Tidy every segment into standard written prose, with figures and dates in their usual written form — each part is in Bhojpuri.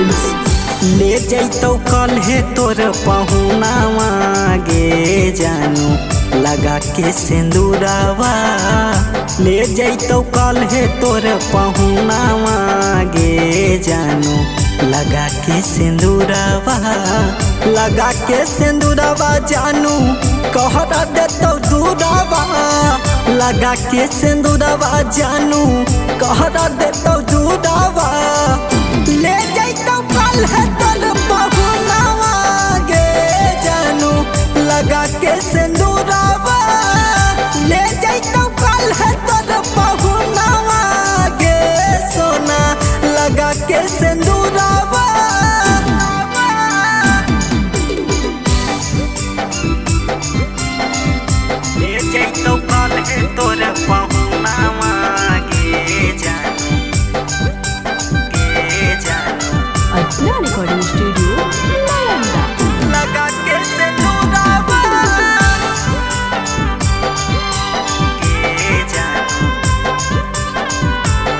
फिल्म्स। ले जैतौ कल है तोर पहुनावा गे जानू लगा के सिंदूरावा। ले जैतौ कल है तोर पहुनावा गे जानू लगा के सिंदूरावा। लगा के सिंदूरावा जानू कहरा देतौ दूरावा। लगा के सिंदूरावा जानू कहरा देतौ दूरावा। ले जैतौ कल है तोर पहुनावा गे जानू लगा के सिंदूरावा। ले जैतौ कल है तोर पहुनावा गे सोना लगा के सिंदूरावा। ले जैतौ कल है तोर पहुनावा गे जानू अर्चना रिकॉर्डिंग स्टूडियो नालंदा। लगा के सिंदूरावा गे जानू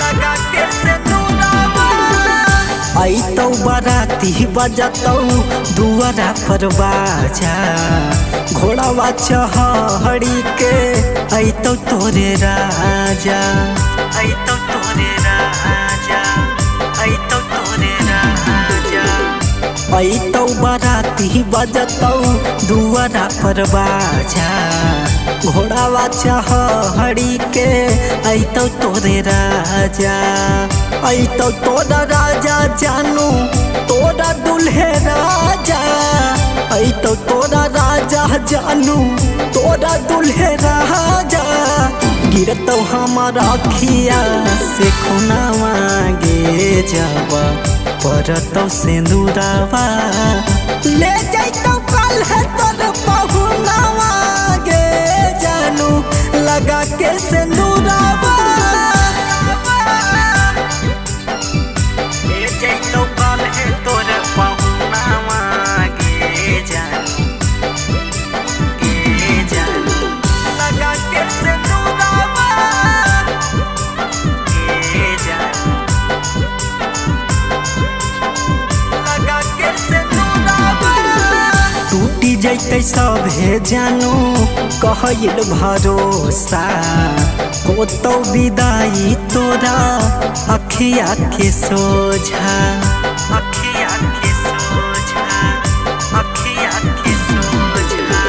लगा के सिंदूरावा। अइतौ बाराती बजतौ दुआरा पर बाजा। घोड़ावा चढ़ी के अइतौ तोरे राजा। अइतौ तोरे राजा अइतौ तोरे राजा। अइतौ बाराती बजतौ दुआरा पर बाजा। घोड़ावा चढ़ी के अइतौ तोरे राजा। अइतौ तोरा राजा जानू तोरा दुल्हे राजा। अइतौ तोरा राजा जानू तोरा दुल्हे राजा। गिरतौ हमारा अखिया से खुनावा गे जावा परतौ सिंदूरावा। ले जैतौ कल है तोर पहुनावा गे जानू लगा के सिंदूरावा। ले जैतौ कल है तोर पहुनावा गे जानू लगा के सिंदूरावा गे जानू लगा के सिंदूरावा। टूटी जैतै सभे जानू कहल भरोसा। होतौ विदाई तोरा अखिया के सोझा। अखिया के सोझा अखिया के सोझा।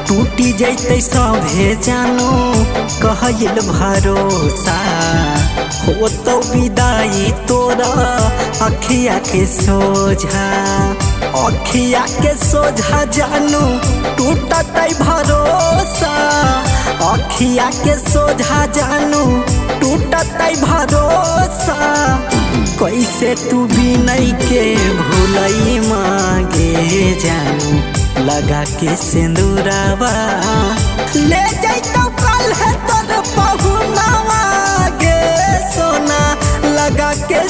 टूटी जैतै सभे जानू कहल भरोसा। होतौ विदाई तोरा अखिया के सोझा। अखिया के सोझा जानू टूटतै भरोसा। अखिया के सोझा जानू टूटतै भरोसा। कैसे तू बिनई के भूलई मांगे जानू लगा के सिंदूरावा। ले जैतौ कल है तोर पहुनावा गे सोना लगा के